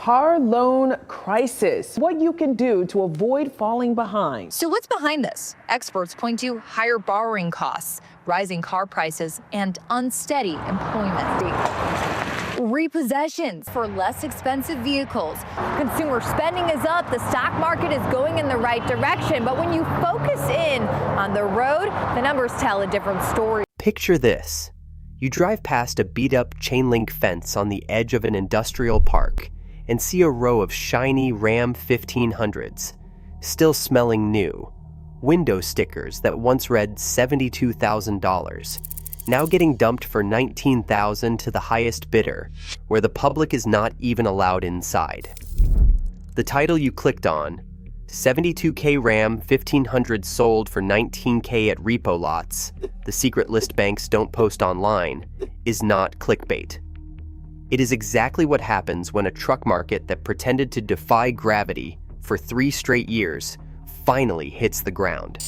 car loan crisis, what you can do to avoid falling behind. So what's behind this? Experts point to higher borrowing costs, rising car prices, and unsteady employment. Repossessions for less expensive vehicles. Consumer spending is up, the stock market is going in the right direction, but when you focus in on the road, the numbers tell a different story. Picture this. You drive past a beat-up chain-link fence on the edge of an industrial park and see a row of shiny Ram 1500s, still smelling new, window stickers that once read $72,000, now getting dumped for $19,000 to the highest bidder, where the public is not even allowed inside. The title you clicked on, 72K Ram 1500 sold for $19K at Repo lots, the secret list banks don't post online, is not clickbait. It is exactly what happens when a truck market that pretended to defy gravity for 3 straight years finally hits the ground.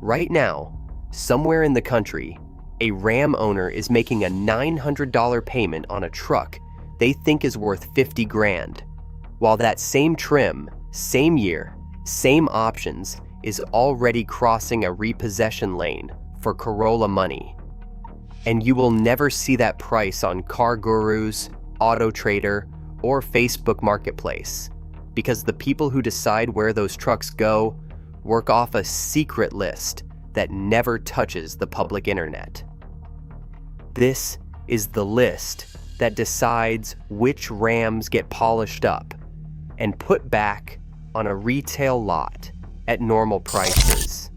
Right now, somewhere in the country, a Ram owner is making a $900 payment on a truck they think is worth $50 grand, while that same trim, same year, same options is already crossing a repossession lane for Corolla money. And you will never see that price on Car Gurus, Auto Trader, or Facebook Marketplace, because the people who decide where those trucks go work off a secret list that never touches the public internet. This is the list that decides which Rams get polished up and put back on a retail lot at normal prices,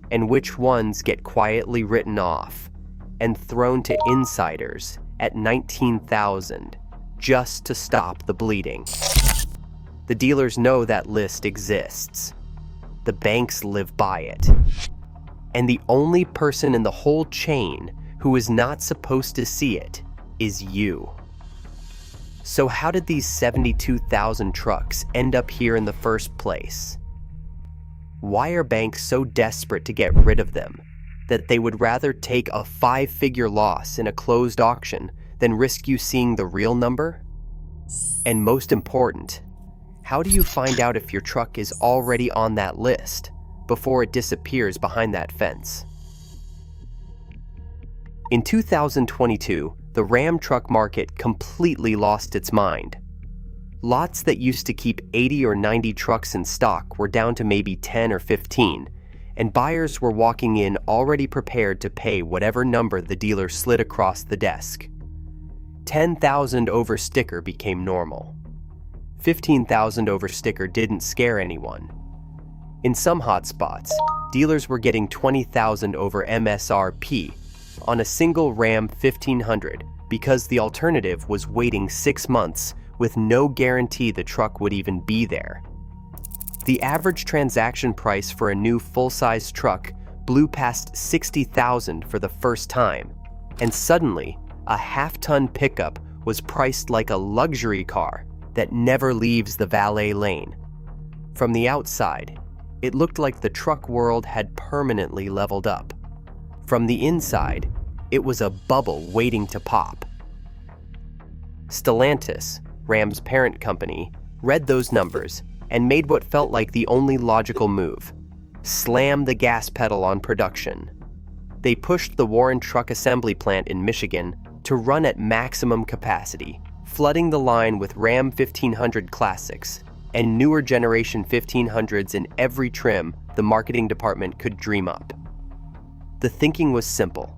and which ones get quietly written off and thrown to insiders at $19,000 just to stop the bleeding. The dealers know that list exists. The banks live by it. And the only person in the whole chain who is not supposed to see it is you. So how did these 72,000 trucks end up here in the first place? Why are banks so desperate to get rid of them that they would rather take a 5-figure loss in a closed auction than risk you seeing the real number? And most important, how do you find out if your truck is already on that list before it disappears behind that fence? In 2022, the Ram truck market completely lost its mind. Lots that used to keep 80 or 90 trucks in stock were down to maybe 10 or 15, and buyers were walking in already prepared to pay whatever number the dealer slid across the desk. 10,000 over sticker became normal. 15,000 over sticker didn't scare anyone. In some hotspots, dealers were getting 20,000 over MSRP on a single Ram 1500 because the alternative was waiting 6 months with no guarantee the truck would even be there. The average transaction price for a new full-size truck blew past $60,000 for the first time, and suddenly, a half-ton pickup was priced like a luxury car that never leaves the valet lane. From the outside, it looked like the truck world had permanently leveled up. From the inside, it was a bubble waiting to pop. Stellantis, Ram's parent company, read those numbers and made what felt like the only logical move: slam the gas pedal on production. They pushed the Warren Truck Assembly Plant in Michigan to run at maximum capacity, flooding the line with Ram 1500 Classics and newer generation 1500s in every trim the marketing department could dream up. The thinking was simple.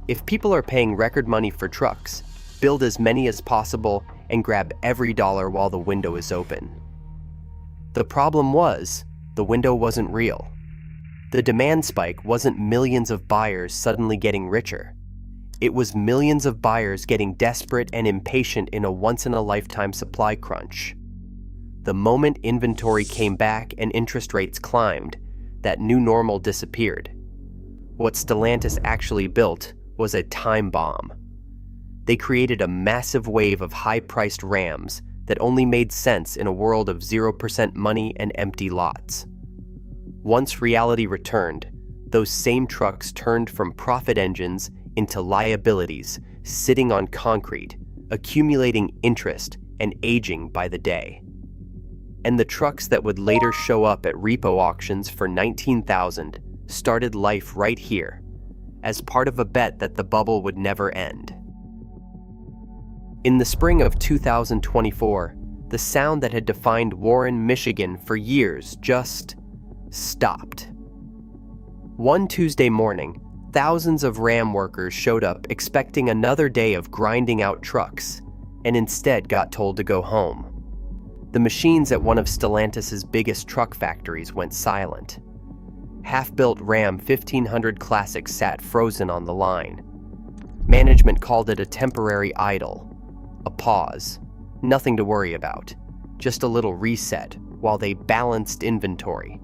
If people are paying record money for trucks, build as many as possible and grab every dollar while the window is open. The problem was, the window wasn't real. The demand spike wasn't millions of buyers suddenly getting richer. It was millions of buyers getting desperate and impatient in a once-in-a-lifetime supply crunch. The moment inventory came back and interest rates climbed, that new normal disappeared. What Stellantis actually built was a time bomb. They created a massive wave of high-priced Rams that only made sense in a world of 0% money and empty lots. Once reality returned, those same trucks turned from profit engines into liabilities, sitting on concrete, accumulating interest and aging by the day. And the trucks that would later show up at repo auctions for $19,000 started life right here, as part of a bet that the bubble would never end. In the spring of 2024, the sound that had defined Warren, Michigan for years just stopped. One Tuesday morning, thousands of Ram workers showed up expecting another day of grinding out trucks, and instead got told to go home. The machines at one of Stellantis' biggest truck factories went silent. Half-built Ram 1500 Classics sat frozen on the line. Management called it a temporary idle, a pause, nothing to worry about, just a little reset while they balanced inventory.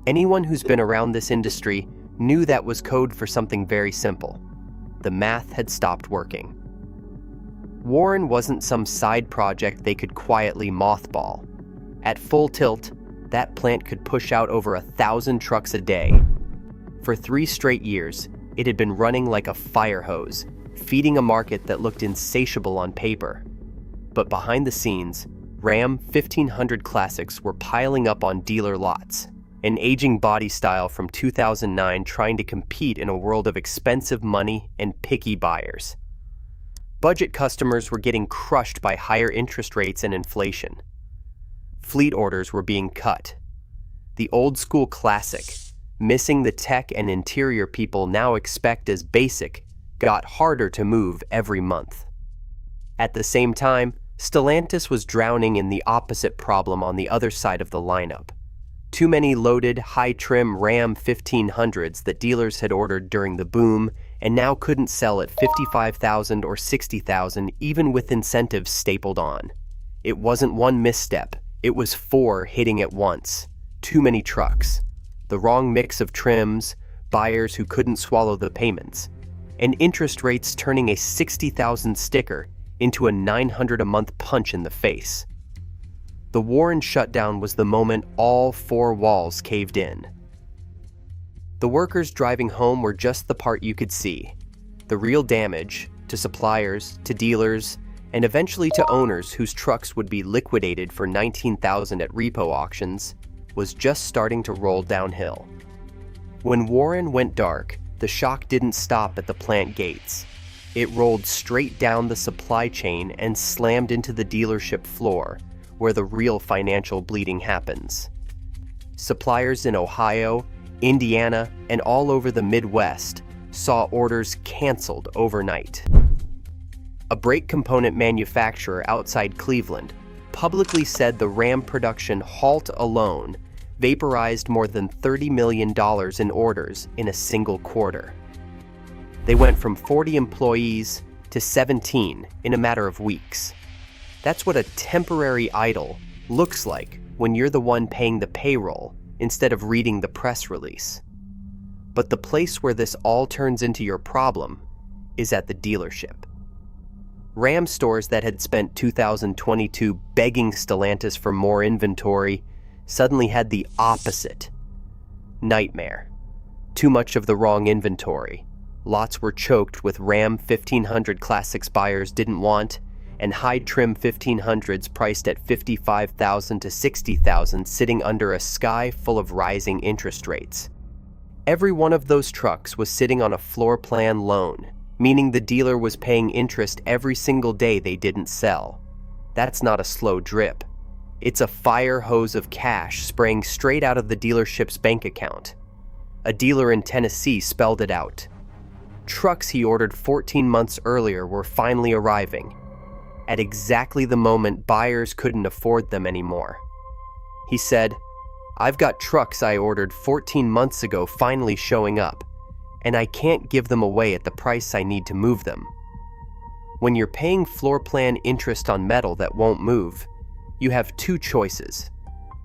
Anyone who's been around this industry knew that was code for something very simple. The math had stopped working. Warren wasn't some side project they could quietly mothball. At full tilt, that plant could push out over 1,000 trucks a day. For 3 straight years, it had been running like a fire hose, feeding a market that looked insatiable on paper. But behind the scenes, Ram 1500 Classics were piling up on dealer lots, an aging body style from 2009 trying to compete in a world of expensive money and picky buyers. Budget customers were getting crushed by higher interest rates and inflation. Fleet orders were being cut. The old-school classic, missing the tech and interior people now expect as basic, got harder to move every month. At the same time, Stellantis was drowning in the opposite problem on the other side of the lineup. Too many loaded, high-trim Ram 1500s that dealers had ordered during the boom and now couldn't sell at $55,000 or $60,000 even with incentives stapled on. It wasn't one misstep, it was 4 hitting at once. Too many trucks. The wrong mix of trims, buyers who couldn't swallow the payments, and interest rates turning a $60,000 sticker into a $900 a month punch in the face. The Warren shutdown was the moment all 4 walls caved in. The workers driving home were just the part you could see. The real damage, to suppliers, to dealers, and eventually to owners whose trucks would be liquidated for $19,000 at repo auctions, was just starting to roll downhill. When Warren went dark, the shock didn't stop at the plant gates. It rolled straight down the supply chain and slammed into the dealership floor, where the real financial bleeding happens. Suppliers in Ohio, Indiana, and all over the Midwest saw orders canceled overnight. A brake component manufacturer outside Cleveland publicly said the Ram production halt alone vaporized more than $30 million in orders in a single quarter. They went from 40 employees to 17 in a matter of weeks. That's what a temporary idle looks like when you're the one paying the payroll instead of reading the press release. But the place where this all turns into your problem is at the dealership. Ram stores that had spent 2022 begging Stellantis for more inventory suddenly had the opposite nightmare. Too much of the wrong inventory. Lots were choked with Ram 1500 Classics buyers didn't want, and high-trim 1500s priced at $55,000 to $60,000 sitting under a sky full of rising interest rates. Every one of those trucks was sitting on a floor plan loan, meaning the dealer was paying interest every single day they didn't sell. That's not a slow drip. It's a fire hose of cash spraying straight out of the dealership's bank account. A dealer in Tennessee spelled it out. Trucks he ordered 14 months earlier were finally arriving, at exactly the moment buyers couldn't afford them anymore. He said, "I've got trucks I ordered 14 months ago finally showing up, and I can't give them away at the price I need to move them." When you're paying floor plan interest on metal that won't move, you have 2 choices: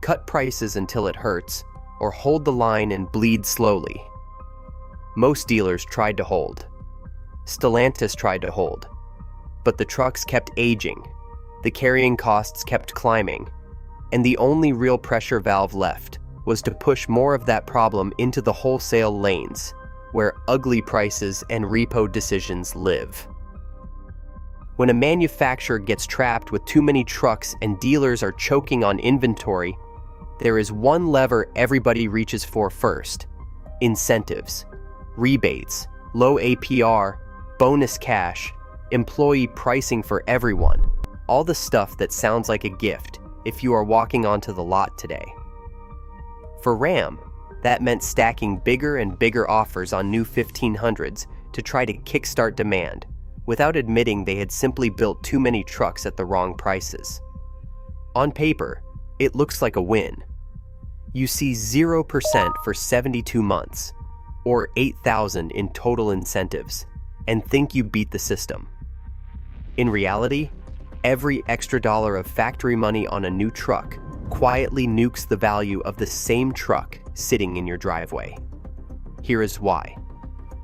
cut prices until it hurts, or hold the line and bleed slowly. Most dealers tried to hold. Stellantis tried to hold. But the trucks kept aging, the carrying costs kept climbing, and the only real pressure valve left was to push more of that problem into the wholesale lanes, where ugly prices and repo decisions live. When a manufacturer gets trapped with too many trucks and dealers are choking on inventory, there is one lever everybody reaches for first: incentives, rebates, low APR, bonus cash, employee pricing for everyone. All the stuff that sounds like a gift if you are walking onto the lot today. For Ram, that meant stacking bigger and bigger offers on new 1500s to try to kickstart demand, without admitting they had simply built too many trucks at the wrong prices. On paper, it looks like a win. You see 0% for 72 months, or $8,000 in total incentives, and think you beat the system. In reality, every extra dollar of factory money on a new truck quietly nukes the value of the same truck sitting in your driveway. Here is why.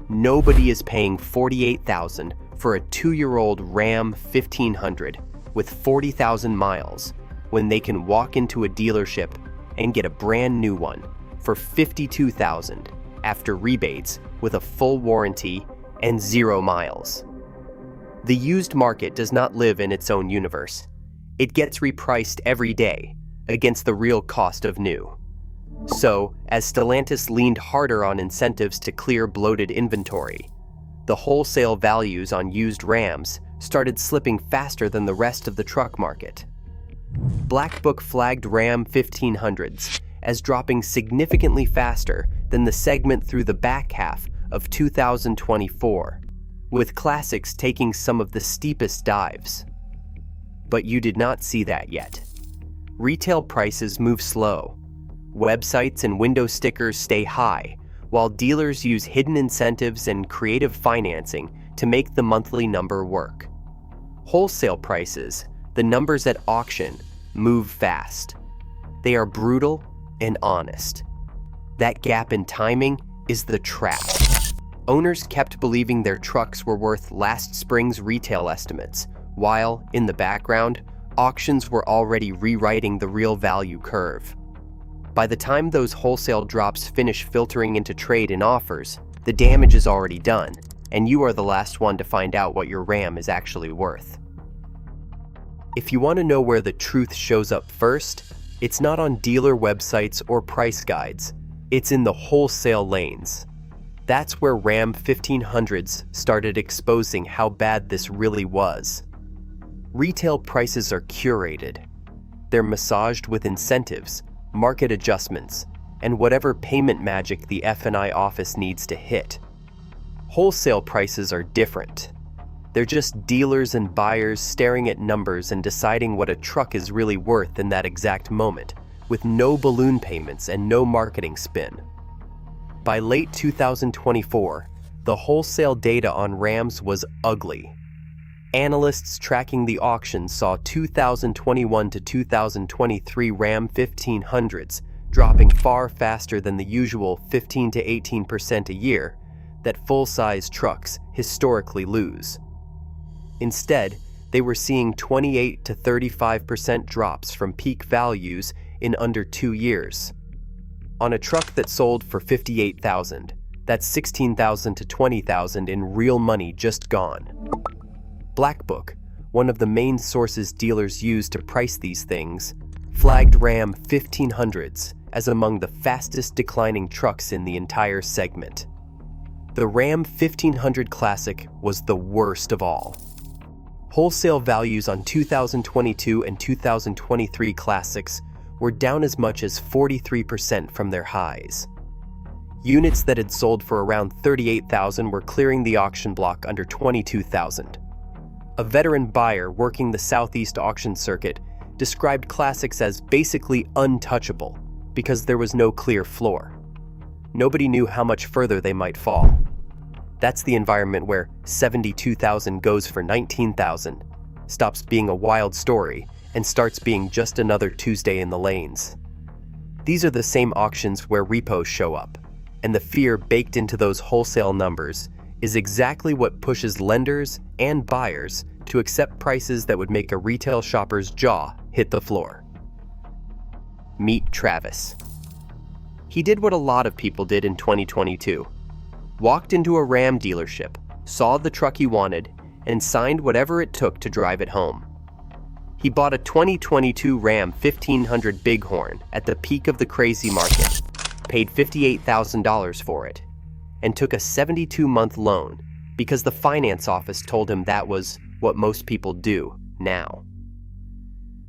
Nobody is paying $48,000 for a 2-year-old Ram 1500 with 40,000 miles when they can walk into a dealership and get a brand new one for $52,000 after rebates with a full warranty and 0 miles. The used market does not live in its own universe. It gets repriced every day against the real cost of new. So, as Stellantis leaned harder on incentives to clear bloated inventory, the wholesale values on used Rams started slipping faster than the rest of the truck market. Black Book flagged Ram 1500s as dropping significantly faster than the segment through the back half of 2024, with classics taking some of the steepest dives. But you did not see that yet. Retail prices move slow. Websites and window stickers stay high, while dealers use hidden incentives and creative financing to make the monthly number work. Wholesale prices, the numbers at auction, move fast. They are brutal and honest. That gap in timing is the trap. Owners kept believing their trucks were worth last spring's retail estimates, while, in the background, auctions were already rewriting the real value curve. By the time those wholesale drops finish filtering into trade and offers, the damage is already done, and you are the last one to find out what your Ram is actually worth. If you want to know where the truth shows up first, it's not on dealer websites or price guides. It's in the wholesale lanes. That's where Ram 1500s started exposing how bad this really was. Retail prices are curated. They're massaged with incentives, market adjustments, and whatever payment magic the F&I office needs to hit. Wholesale prices are different. They're just dealers and buyers staring at numbers and deciding what a truck is really worth in that exact moment, with no balloon payments and no marketing spin. By late 2024, the wholesale data on Rams was ugly. Analysts tracking the auction saw 2021 to 2023 Ram 1500s dropping far faster than the usual 15 to 18% a year that full-size trucks historically lose. Instead, they were seeing 28 to 35% drops from peak values in under 2 years. On a truck that sold for $58,000, that's $16,000 to $20,000 in real money just gone. Black Book, one of the main sources dealers use to price these things, flagged Ram 1500s as among the fastest declining trucks in the entire segment. The Ram 1500 Classic was the worst of all. Wholesale values on 2022 and 2023 Classics were down as much as 43% from their highs. Units that had sold for around $38,000 were clearing the auction block under $22,000. A veteran buyer working the Southeast auction circuit described Classics as basically untouchable because there was no clear floor. Nobody knew how much further they might fall. That's the environment where $72,000 goes for $19,000, stops being a wild story, and starts being just another Tuesday in the lanes. These are the same auctions where repos show up, and the fear baked into those wholesale numbers is exactly what pushes lenders and buyers to accept prices that would make a retail shopper's jaw hit the floor. Meet Travis. He did what a lot of people did in 2022. Walked into a Ram dealership, saw the truck he wanted, and signed whatever it took to drive it home. He bought a 2022 Ram 1500 Bighorn at the peak of the crazy market, paid $58,000 for it, and took a 72-month loan because the finance office told him that was what most people do now.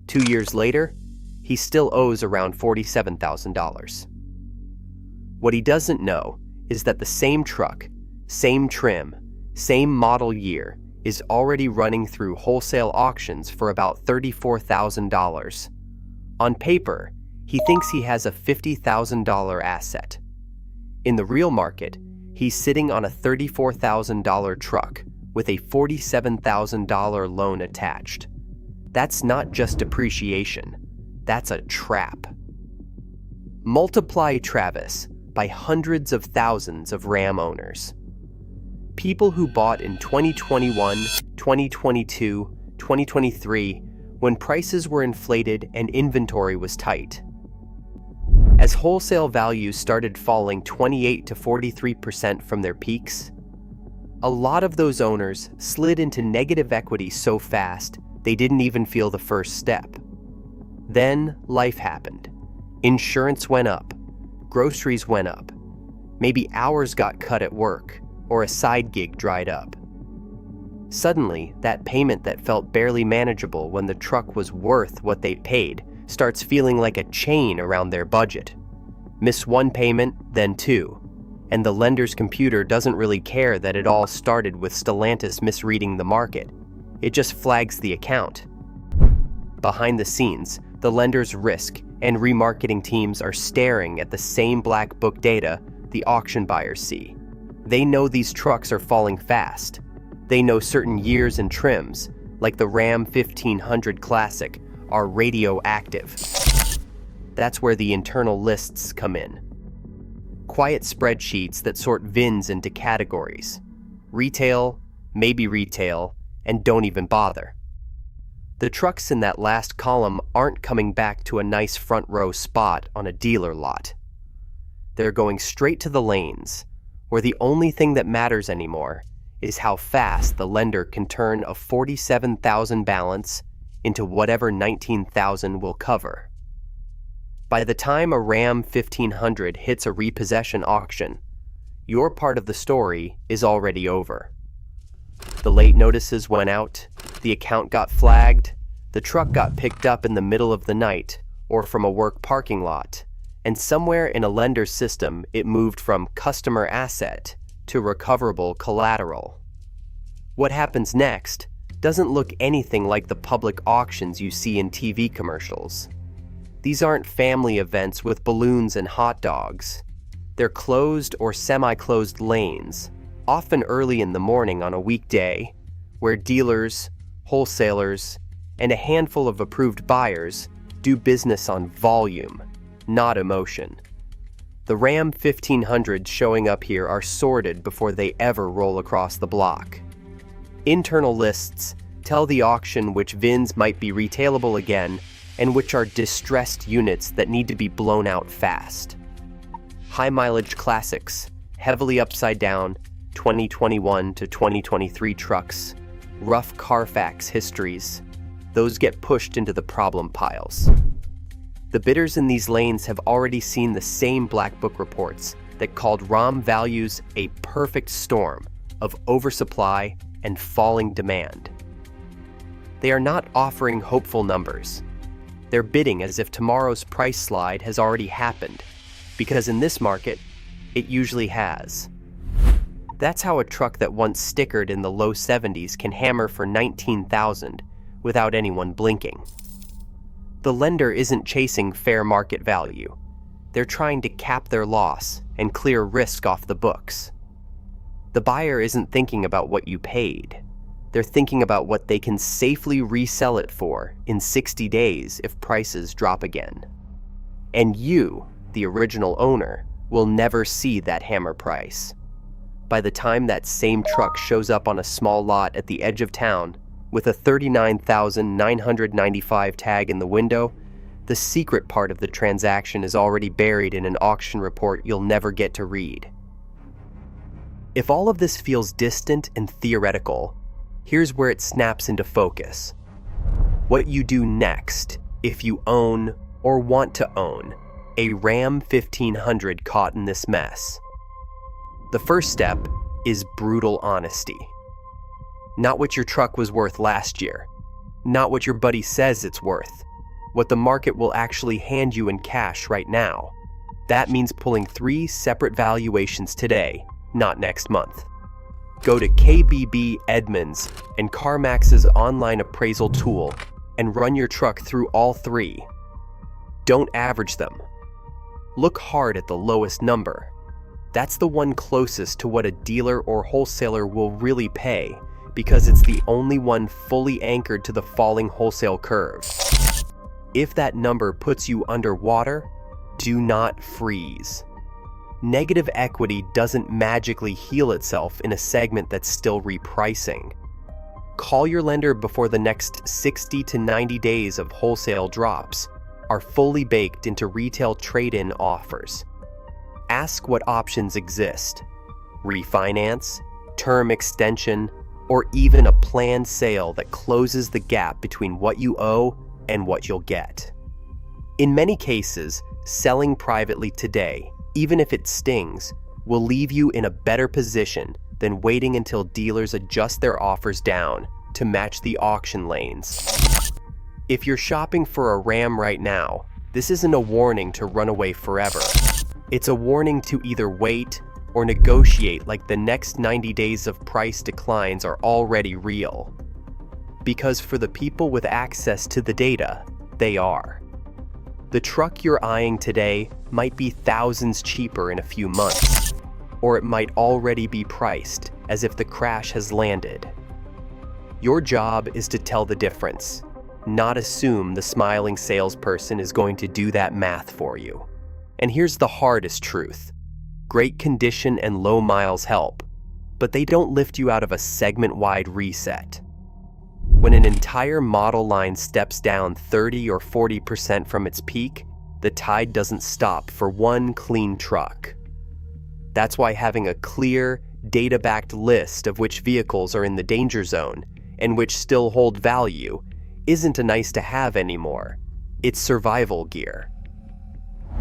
2 years later, he still owes around $47,000. What he doesn't know is that the same truck, same trim, same model year is already running through wholesale auctions for about $34,000. On paper, he thinks he has a $50,000 asset. In the real market, he's sitting on a $34,000 truck with a $47,000 loan attached. That's not just depreciation, that's a trap. Multiply Travis by hundreds of thousands of Ram owners. People who bought in 2021, 2022, 2023, when prices were inflated and inventory was tight. As wholesale values started falling 28 to 43% from their peaks, a lot of those owners slid into negative equity so fast they didn't even feel the first step. Then life happened. Insurance went up, groceries went up, maybe hours got cut at work, or a side gig dried up. Suddenly, that payment that felt barely manageable when the truck was worth what they paid starts feeling like a chain around their budget. Miss one payment, then two, and the lender's computer doesn't really care that it all started with Stellantis misreading the market. It just flags the account. Behind the scenes, the lender's risk and remarketing teams are staring at the same black book data the auction buyers see. They know these trucks are falling fast. They know certain years and trims, like the Ram 1500 Classic, are radioactive. That's where the internal lists come in. Quiet spreadsheets that sort VINs into categories. Retail, maybe retail, and don't even bother. The trucks in that last column aren't coming back to a nice front row spot on a dealer lot. They're going straight to the lanes, where the only thing that matters anymore is how fast the lender can turn a $47,000 balance into whatever $19,000 will cover. By the time a Ram 1500 hits a repossession auction, your part of the story is already over. The late notices went out, the account got flagged, the truck got picked up in the middle of the night or from a work parking lot, and somewhere in a lender's system it moved from customer asset to recoverable collateral. What happens next doesn't look anything like the public auctions you see in TV commercials. These aren't family events with balloons and hot dogs. They're closed or semi-closed lanes, often early in the morning on a weekday, where dealers, wholesalers, and a handful of approved buyers do business on volume, not emotion. The Ram 1500s showing up here are sorted before they ever roll across the block. Internal lists tell the auction which VINs might be retailable again and which are distressed units that need to be blown out fast. High-mileage classics, heavily upside-down 2021 to 2023 trucks, rough Carfax histories, those get pushed into the problem piles. The bidders in these lanes have already seen the same Black Book reports that called Ram values a perfect storm of oversupply and falling demand. They are not offering hopeful numbers. They're bidding as if tomorrow's price slide has already happened, because in this market, it usually has. That's how a truck that once stickered in the low 70s can hammer for $19,000 without anyone blinking. The lender isn't chasing fair market value. They're trying to cap their loss and clear risk off the books. The buyer isn't thinking about what you paid. They're thinking about what they can safely resell it for in 60 days if prices drop again. And you, the original owner, will never see that hammer price. By the time that same truck shows up on a small lot at the edge of town with a $39,995 tag in the window, the secret part of the transaction is already buried in an auction report you'll never get to read. If all of this feels distant and theoretical, Here's where it snaps into focus. What you do next if you own or want to own a Ram 1500 caught in this mess. The first step is brutal honesty. Not what your truck was worth last year. Not what your buddy says it's worth. What the market will actually hand you in cash right now. That means pulling 3 separate valuations today, not next month. Go to KBB Edmunds and CarMax's online appraisal tool and run your truck through all 3. Don't average them. Look hard at the lowest number. That's the one closest to what a dealer or wholesaler will really pay, because it's the only one fully anchored to the falling wholesale curve. If that number puts you underwater, do not freeze. Negative equity doesn't magically heal itself in a segment that's still repricing. Call your lender before the next 60 to 90 days of wholesale drops are fully baked into retail trade-in offers. Ask what options exist: refinance, term extension, or even a planned sale that closes the gap between what you owe and what you'll get. In many cases, selling privately today, even if it stings, will leave you in a better position than waiting until dealers adjust their offers down to match the auction lanes. If you're shopping for a Ram right now, this isn't a warning to run away forever. It's a warning to either wait or negotiate like the next 90 days of price declines are already real. Because for the people with access to the data, they are. The truck you're eyeing today might be thousands cheaper in a few months, or it might already be priced as if the crash has landed. Your job is to tell the difference, not assume the smiling salesperson is going to do that math for you. And here's the hardest truth. Great condition and low miles help, but they don't lift you out of a segment-wide reset. When an entire model line steps down 30 or 40% from its peak, the tide doesn't stop for one clean truck. That's why having a clear, data-backed list of which vehicles are in the danger zone and which still hold value isn't a nice-to-have anymore. It's survival gear.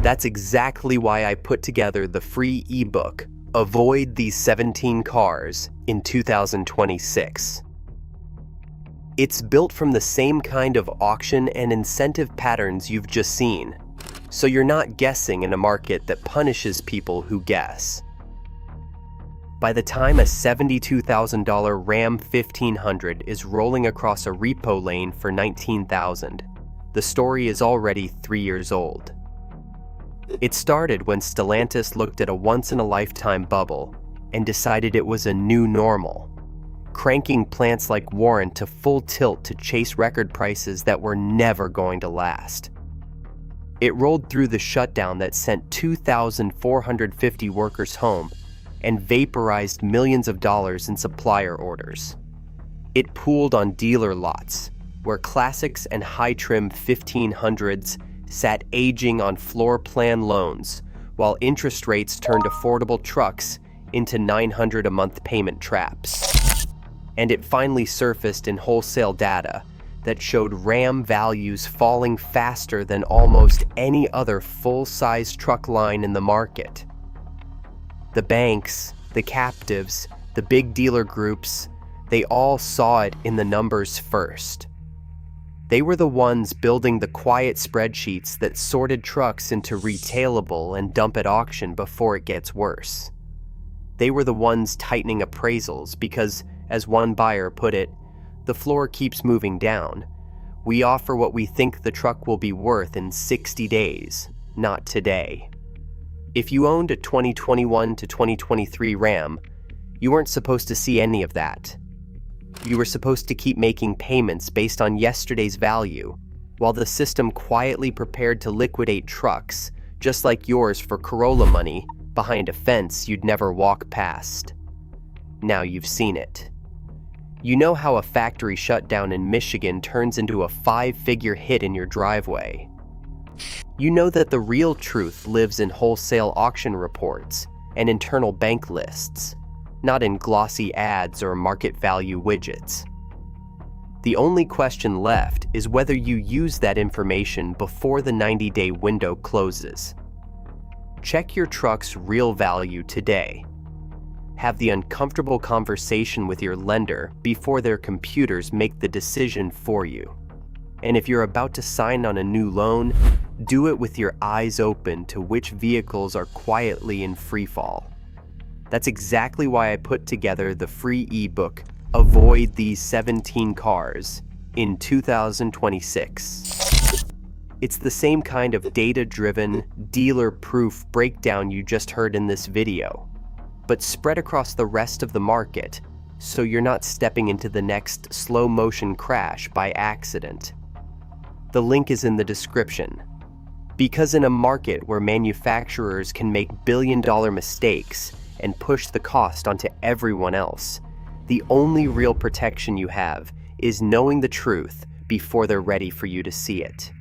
That's exactly why I put together the free ebook, Avoid These 17 Cars in 2026. It's built from the same kind of auction and incentive patterns you've just seen, so you're not guessing in a market that punishes people who guess. By the time a $72,000 Ram 1500 is rolling across a repo lane for $19,000, the story is already 3 years old. It started when Stellantis looked at a once-in-a-lifetime bubble and decided it was a new normal, cranking plants like Warren to full tilt to chase record prices that were never going to last. It rolled through the shutdown that sent 2,450 workers home and vaporized millions of dollars in supplier orders. It pooled on dealer lots, where classics and high-trim 1500s sat aging on floor plan loans, while interest rates turned affordable trucks into $900 a month payment traps. And it finally surfaced in wholesale data that showed Ram values falling faster than almost any other full-size truck line in the market. The banks, the captives, the big dealer groups, they all saw it in the numbers first. They were the ones building the quiet spreadsheets that sorted trucks into retailable and dump at auction before it gets worse. They were the ones tightening appraisals because, as one buyer put it, the floor keeps moving down. We offer what we think the truck will be worth in 60 days, not today. If you owned a 2021 to 2023 Ram, you weren't supposed to see any of that. You were supposed to keep making payments based on yesterday's value, while the system quietly prepared to liquidate trucks, just like yours for Corolla money, behind a fence you'd never walk past. Now you've seen it. You know how a factory shutdown in Michigan turns into a 5-figure hit in your driveway. You know that the real truth lives in wholesale auction reports and internal bank lists, not in glossy ads or market value widgets. The only question left is whether you use that information before the 90-day window closes. Check your truck's real value today. Have the uncomfortable conversation with your lender before their computers make the decision for you. And if you're about to sign on a new loan, do it with your eyes open to which vehicles are quietly in free fall. That's exactly why I put together the free ebook, Avoid These 17 Cars, in 2026. It's the same kind of data-driven, dealer-proof breakdown you just heard in this video, but spread across the rest of the market, so you're not stepping into the next slow-motion crash by accident. The link is in the description. Because in a market where manufacturers can make billion-dollar mistakes and push the cost onto everyone else, the only real protection you have is knowing the truth before they're ready for you to see it.